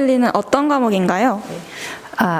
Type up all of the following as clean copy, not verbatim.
윤리는 어떤 과목인가요?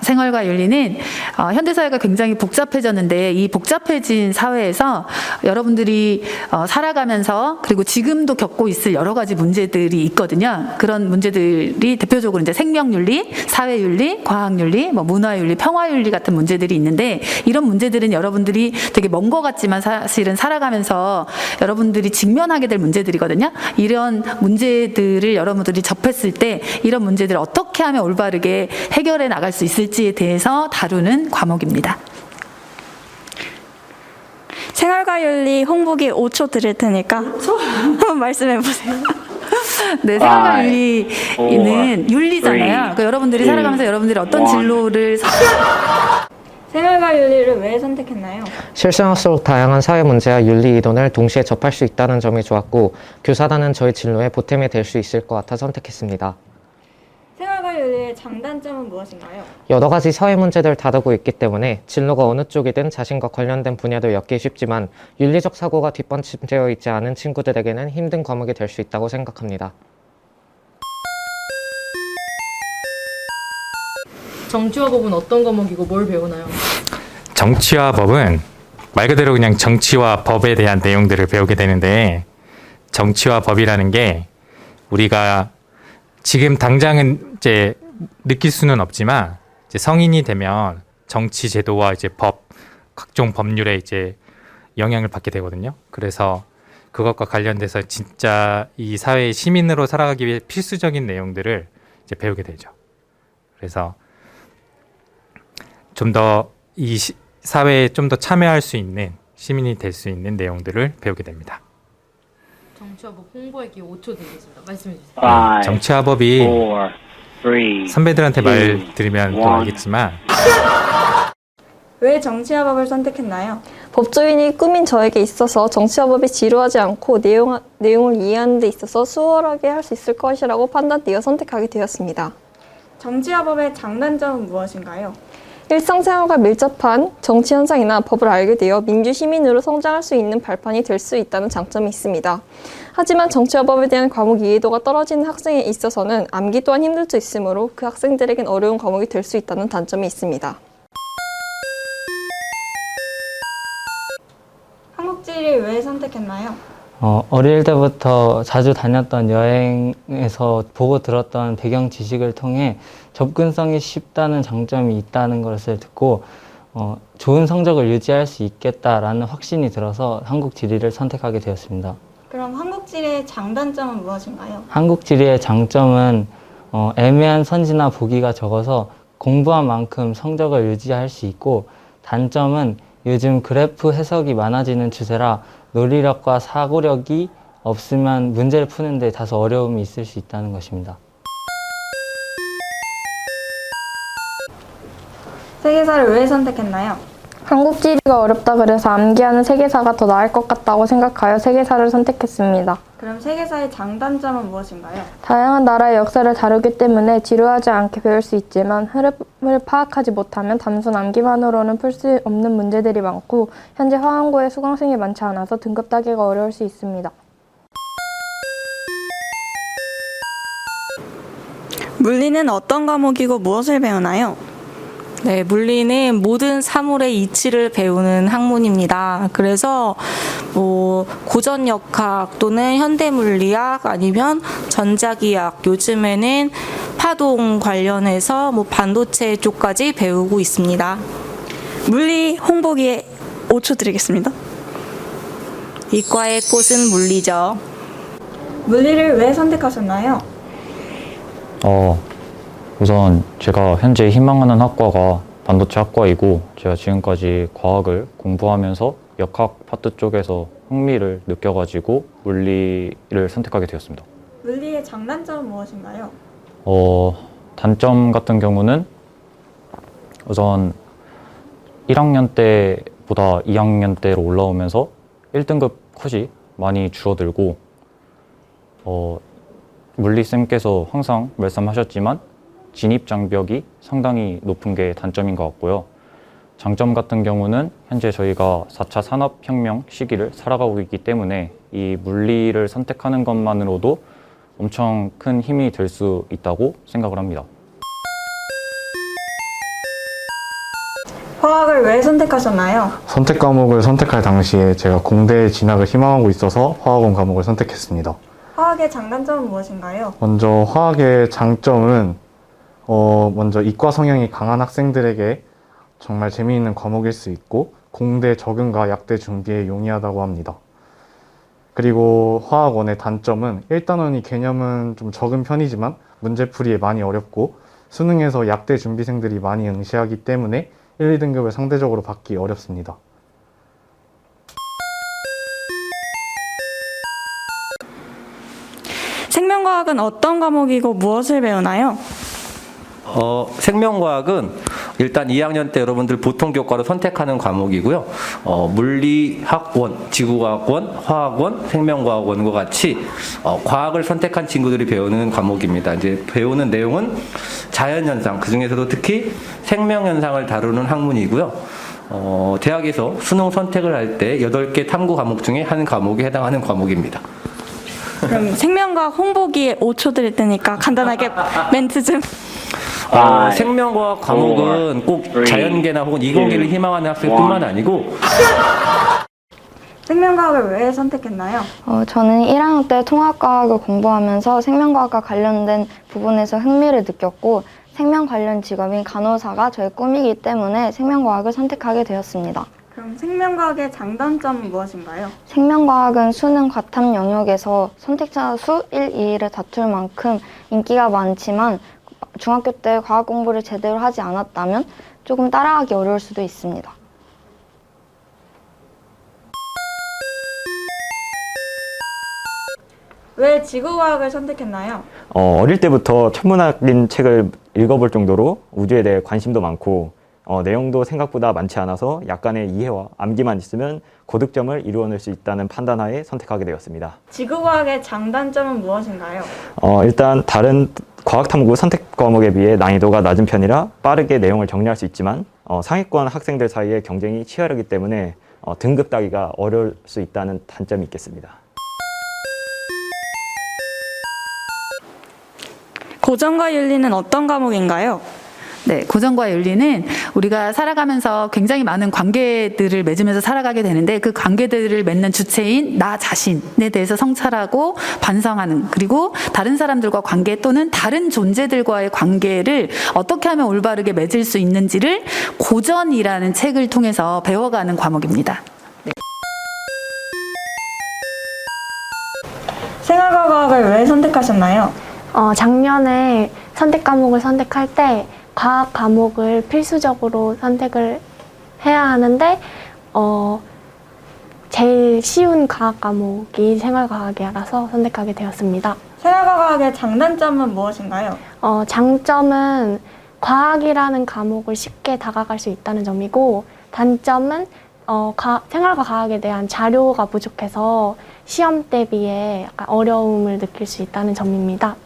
생활과 윤리는 현대사회가 굉장히 복잡해졌는데 이 복잡해진 사회에서 여러분들이 살아가면서 그리고 지금도 겪고 있을 여러 가지 문제들이 있거든요. 그런 문제들이 대표적으로 이제 생명윤리, 사회윤리, 과학윤리, 문화윤리, 평화윤리 같은 문제들이 있는데 이런 문제들은 여러분들이 되게 먼 것 같지만 사실은 살아가면서 여러분들이 직면하게 될 문제들이거든요. 이런 문제들을 여러분들이 접했을 때 이런 문제들을 어떻게 하면 올바르게 해결해 나갈 수 있을지에 대해서 다루는 과목입니다. 생활과 윤리 홍보기 5초 드릴 테니까 한번 말씀해 보세요. 네, 생활과 윤리는 윤리잖아요. 그러니까 여러분들이 살아가면서 여러분들이 어떤 진로를 생활과 윤리를 왜 선택했나요? 실생활 속 다양한 사회 문제와 윤리 이론을 동시에 접할 수 있다는 점이 좋았고 교사라는 저의 진로에 보탬이 될 수 있을 것 같아 선택했습니다. 생활과 윤리의 장단점은 무엇인가요? 여러 가지 사회 문제들을 다루고 있기 때문에 진로가 어느 쪽이든 자신과 관련된 분야도 엮기 쉽지만 윤리적 사고가 뒷받침되어 있지 않은 친구들에게는 힘든 과목이 될 수 있다고 생각합니다. 정치와 법은 어떤 과목이고 뭘 배우나요? 정치와 법은 말 그대로 그냥 정치와 법에 대한 내용들을 배우게 되는데 정치와 법이라는 게 우리가 지금 당장은 이제 느낄 수는 없지만 이제 성인이 되면 정치 제도와 이제 법, 각종 법률에 이제 영향을 받게 되거든요. 그래서 그것과 관련돼서 진짜 이 사회의 시민으로 살아가기 위해 필수적인 내용들을 이제 배우게 되죠. 그래서 좀 더 이 사회에 좀 더 참여할 수 있는 시민이 될 수 있는 내용들을 배우게 됩니다. 정치와 법 홍보하기 5초 드리겠습니다. 말씀해 주세요. 정치와 법이 선배들한테 말 들으면 또 알겠지만 왜 정치와 법을 선택했나요? 법조인이 꿈인 저에게 있어서 정치와 법이 지루하지 않고 내용을 이해하는 데 있어서 수월하게 할 수 있을 것이라고 판단되어 선택하게 되었습니다. 정치와 법의 장단점은 무엇인가요? 일상생활과 밀접한 정치 현상이나 법을 알게 되어 민주시민으로 성장할 수 있는 발판이 될 수 있다는 장점이 있습니다. 하지만 정치와 법에 대한 과목 이해도가 떨어지는 학생에 있어서는 암기 또한 힘들 수 있으므로 그 학생들에겐 어려운 과목이 될 수 있다는 단점이 있습니다. 한국지를 왜 선택했나요? 어릴 때부터 자주 다녔던 여행에서 보고 들었던 배경 지식을 통해 접근성이 쉽다는 장점이 있다는 것을 듣고 좋은 성적을 유지할 수 있겠다라는 확신이 들어서 한국 지리를 선택하게 되었습니다. 그럼 한국지의 장단점은 무엇인가요? 한국 지리의 장점은 애매한 선지나 보기가 적어서 공부한 만큼 성적을 유지할 수 있고 단점은 요즘 그래프 해석이 많아지는 추세라 논리력과 사고력이 없으면 문제를 푸는데 다소 어려움이 있을 수 있다는 것입니다. 세계사를 왜 선택했나요? 한국지리가 어렵다 그래서 암기하는 세계사가 더 나을 것 같다고 생각하여 세계사를 선택했습니다. 그럼 세계사의 장단점은 무엇인가요? 다양한 나라의 역사를 다루기 때문에 지루하지 않게 배울 수 있지만 흐름을 파악하지 못하면 단순 암기만으로는 풀 수 없는 문제들이 많고 현재 화항고에 수강생이 많지 않아서 등급 따기가 어려울 수 있습니다. 물리는 어떤 과목이고 무엇을 배우나요? 네, 물리는 모든 사물의 이치를 배우는 학문입니다. 그래서 고전역학 또는 현대물리학 아니면 전자기학, 요즘에는 파동 관련해서 반도체 쪽까지 배우고 있습니다. 물리 홍보기에 5초 드리겠습니다. 이과의 꽃은 물리죠. 물리를 왜 선택하셨나요? 우선 제가 현재 희망하는 학과가 반도체 학과이고 제가 지금까지 과학을 공부하면서 역학 파트 쪽에서 흥미를 느껴가지고 물리를 선택하게 되었습니다. 물리의 장단점은 무엇인가요? 단점 같은 경우는 우선 1학년 때보다 2학년 때로 올라오면서 1등급 컷이 많이 줄어들고 물리쌤께서 항상 말씀하셨지만 진입 장벽이 상당히 높은 게 단점인 것 같고요. 장점 같은 경우는 현재 저희가 4차 산업혁명 시기를 살아가고 있기 때문에 이 물리를 선택하는 것만으로도 엄청 큰 힘이 될 수 있다고 생각을 합니다. 화학을 왜 선택하셨나요? 선택 과목을 선택할 당시에 제가 공대에 진학을 희망하고 있어서 화학원 과목을 선택했습니다. 화학의 장단점은 무엇인가요? 먼저 화학의 장점은 먼저 이과 성향이 강한 학생들에게 정말 재미있는 과목일 수 있고 공대 적응과 약대 준비에 용이하다고 합니다. 그리고 화학원의 단점은 1단원이 개념은 좀 적은 편이지만 문제풀이에 많이 어렵고 수능에서 약대 준비생들이 많이 응시하기 때문에 1, 2등급을 상대적으로 받기 어렵습니다. 생명과학은 어떤 과목이고 무엇을 배우나요? 생명과학은 일단 2학년 때 여러분들 보통 교과로 선택하는 과목이고요. 물리학원, 지구과학원, 화학원, 생명과학원과 같이 과학을 선택한 친구들이 배우는 과목입니다. 이제 배우는 내용은 자연현상, 그 중에서도 특히 생명현상을 다루는 학문이고요. 대학에서 수능 선택을 할 때 8개 탐구 과목 중에 한 과목에 해당하는 과목입니다. 그럼 생명과학 홍보기에 5초 드릴 테니까 간단하게 멘트 좀. 생명과학 과목은 꼭 자연계나 혹은 이공계를 희망하는 학생뿐만 아니고 생명과학을 왜 선택했나요? 저는 1학년 때 통합과학을 공부하면서 생명과학과 관련된 부분에서 흥미를 느꼈고 생명 관련 직업인 간호사가 저의 꿈이기 때문에 생명과학을 선택하게 되었습니다. 그럼 생명과학의 장단점은 무엇인가요? 생명과학은 수능 과탐 영역에서 선택자 수 1, 2위를 다툴 만큼 인기가 많지만 중학교 때 과학 공부를 제대로 하지 않았다면 조금 따라하기 어려울 수도 있습니다. 왜 지구과학을 선택했나요? 어릴 때부터 천문학인 책을 읽어볼 정도로 우주에 대해 관심도 많고 내용도 생각보다 많지 않아서 약간의 이해와 암기만 있으면 고득점을 이루어낼 수 있다는 판단하에 선택하게 되었습니다. 지구과학의 장단점은 무엇인가요? 일단 다른 과학탐구 선택 과목에 비해 난이도가 낮은 편이라 빠르게 내용을 정리할 수 있지만 상위권 학생들 사이에 경쟁이 치열하기 때문에 등급 따기가 어려울 수 있다는 단점이 있겠습니다. 고전과 윤리는 어떤 과목인가요? 네, 고전과 윤리는 우리가 살아가면서 굉장히 많은 관계들을 맺으면서 살아가게 되는데 그 관계들을 맺는 주체인 나 자신에 대해서 성찰하고 반성하는, 그리고 다른 사람들과 관계 또는 다른 존재들과의 관계를 어떻게 하면 올바르게 맺을 수 있는지를 고전이라는 책을 통해서 배워가는 과목입니다. 네. 생활과학을 왜 선택하셨나요? 작년에 선택 과목을 선택할 때 과학 과목을 필수적으로 선택을 해야 하는데 제일 쉬운 과학 과목이 생활과학이라서 선택하게 되었습니다. 생활과학의 장단점은 무엇인가요? 장점은 과학이라는 과목을 쉽게 다가갈 수 있다는 점이고 단점은 생활과 과학에 대한 자료가 부족해서 시험 대비에 약간 어려움을 느낄 수 있다는 점입니다.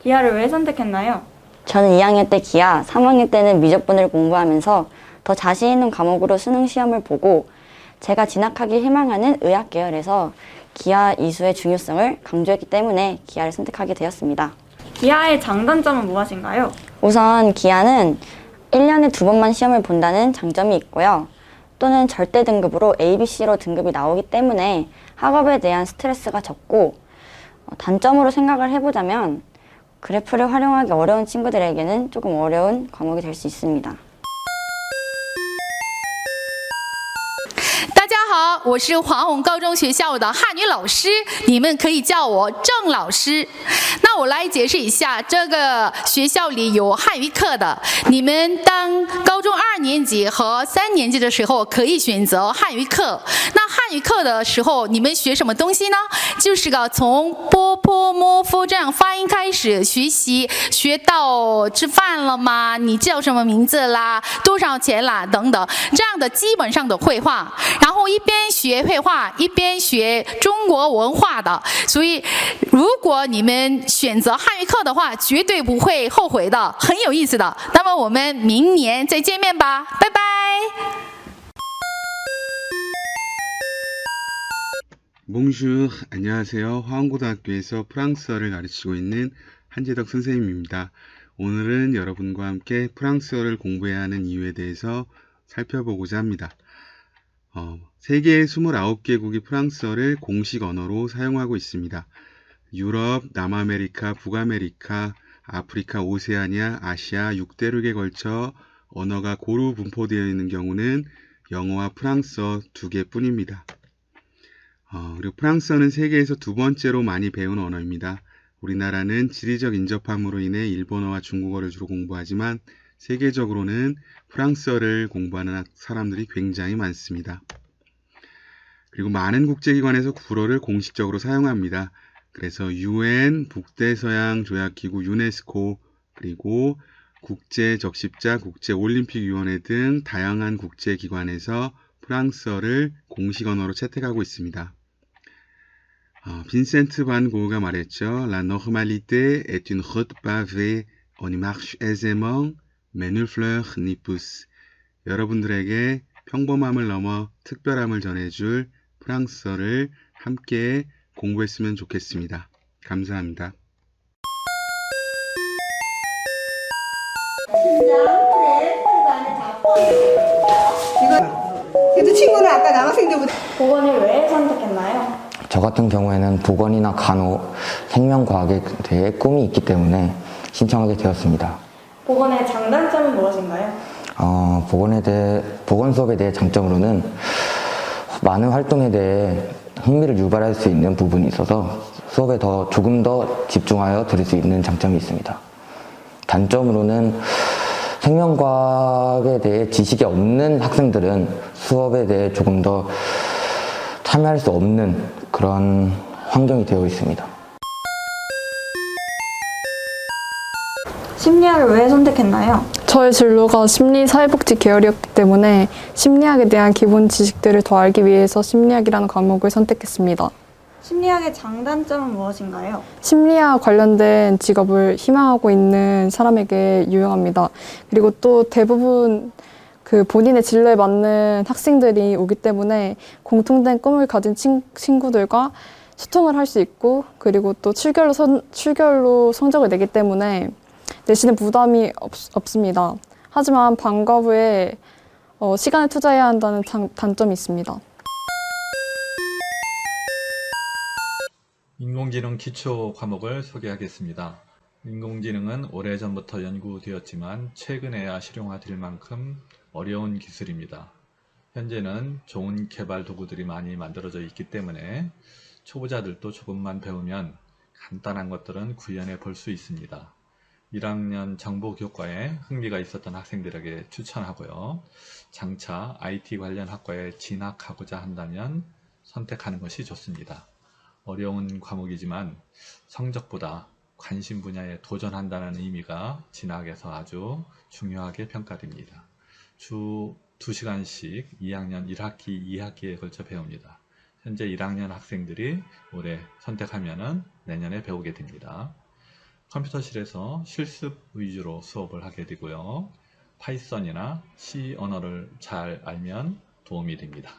기하를 왜 선택했나요? 저는 2학년 때 기하, 3학년 때는 미적분을 공부하면서 더 자신 있는 과목으로 수능 시험을 보고 제가 진학하기 희망하는 의학 계열에서 기하 이수의 중요성을 강조했기 때문에 기하를 선택하게 되었습니다. 기하의 장단점은 무엇인가요? 우선 기하는 1년에 2번만 시험을 본다는 장점이 있고요. 또는 절대 등급으로 A, B, C로 등급이 나오기 때문에 학업에 대한 스트레스가 적고 단점으로 생각을 해보자면 그래프를 활용하기 어려운 친구들에게는 조금 어려운 과목이 될 수 있습니다. 大家好，我是黄宏高中学校的汉语老师，你们可以叫我郑老师。那我来解释一下，这个学校里有汉语课的，你们当高中2年级和3年级的时候可以选择汉语课。那汉语课的时候，你们学什么东西呢？就是从波波摸夫这样发音开始学习，学到吃饭了吗？你叫什么名字啦？多少钱啦？等等，这样的基本上的绘画。然后一边学绘画一边学中国文化的，所以如果你们选择汉语课的话，绝对不会后悔的，很有意思的。那么我们明年再见面吧，拜拜。 몽슈, 안녕하세요. 화원고등학교에서 프랑스어를 가르치고 있는 한재덕 선생님입니다. 오늘은 여러분과 함께 프랑스어를 공부해야 하는 이유에 대해서 살펴보고자 합니다. 세계 29개국이 프랑스어를 공식 언어로 사용하고 있습니다. 유럽, 남아메리카, 북아메리카, 아프리카, 오세아니아, 아시아 6대륙에 걸쳐 언어가 고루 분포되어 있는 경우는 영어와 프랑스어 2개뿐입니다. 그리고 프랑스어는 세계에서 두 번째로 많이 배운 언어입니다. 우리나라는 지리적 인접함으로 인해 일본어와 중국어를 주로 공부하지만 세계적으로는 프랑스어를 공부하는 사람들이 굉장히 많습니다. 그리고 많은 국제기관에서 불어를 공식적으로 사용합니다. 그래서 UN, 북대서양 조약기구 유네스코, 그리고 국제적십자, 국제올림픽위원회 등 다양한 국제기관에서 프랑스어를 공식 언어로 채택하고 있습니다. 빈센트 반 고흐가 말했죠. La normalité est une route pavée, on y marche aisément, mais nulle fleur n'y pousse. 여러분들에게 평범함을 넘어 특별함을 전해줄 프랑스어를 함께 공부했으면 좋겠습니다. 감사합니다. 그래도 친구는 아까 남학생들보다 보건을 왜 선택했나요? 저 같은 경우에는 보건이나 간호, 생명과학에 대해 꿈이 있기 때문에 신청하게 되었습니다. 보건의 장단점은 무엇인가요? 보건 수업에 대해 장점으로는 많은 활동에 대해 흥미를 유발할 수 있는 부분이 있어서 수업에 조금 더 집중하여 들을 수 있는 장점이 있습니다. 단점으로는 생명과학에 대해 지식이 없는 학생들은 수업에 대해 조금 더 참여할 수 없는 그런 환경이 되어 있습니다. 심리학을 왜 선택했나요? 저의 진로가 심리사회복지 계열이었기 때문에 심리학에 대한 기본 지식들을 더 알기 위해서 심리학이라는 과목을 선택했습니다. 심리학의 장단점은 무엇인가요? 심리학 관련된 직업을 희망하고 있는 사람에게 유용합니다. 그리고 또 대부분 본인의 진로에 맞는 학생들이 오기 때문에 공통된 꿈을 가진 친구들과 소통을 할 수 있고, 그리고 또 출결로 성적을 내기 때문에 내신에 부담이 없습니다. 하지만 방과 후에 시간을 투자해야 한다는 단점이 있습니다. 인공지능 기초 과목을 소개하겠습니다. 인공지능은 오래전부터 연구되었지만 최근에야 실용화될 만큼 어려운 기술입니다. 현재는 좋은 개발 도구들이 많이 만들어져 있기 때문에 초보자들도 조금만 배우면 간단한 것들은 구현해 볼 수 있습니다. 1학년 정보교과에 흥미가 있었던 학생들에게 추천하고요. 장차 IT 관련 학과에 진학하고자 한다면 선택하는 것이 좋습니다. 어려운 과목이지만 성적보다 관심 분야에 도전한다는 의미가 진학에서 아주 중요하게 평가됩니다. 주 2시간씩 2학년 1학기, 2학기에 걸쳐 배웁니다. 현재 1학년 학생들이 올해 선택하면 내년에 배우게 됩니다. 컴퓨터실에서 실습 위주로 수업을 하게 되고요. 파이썬이나 C 언어를 잘 알면 도움이 됩니다.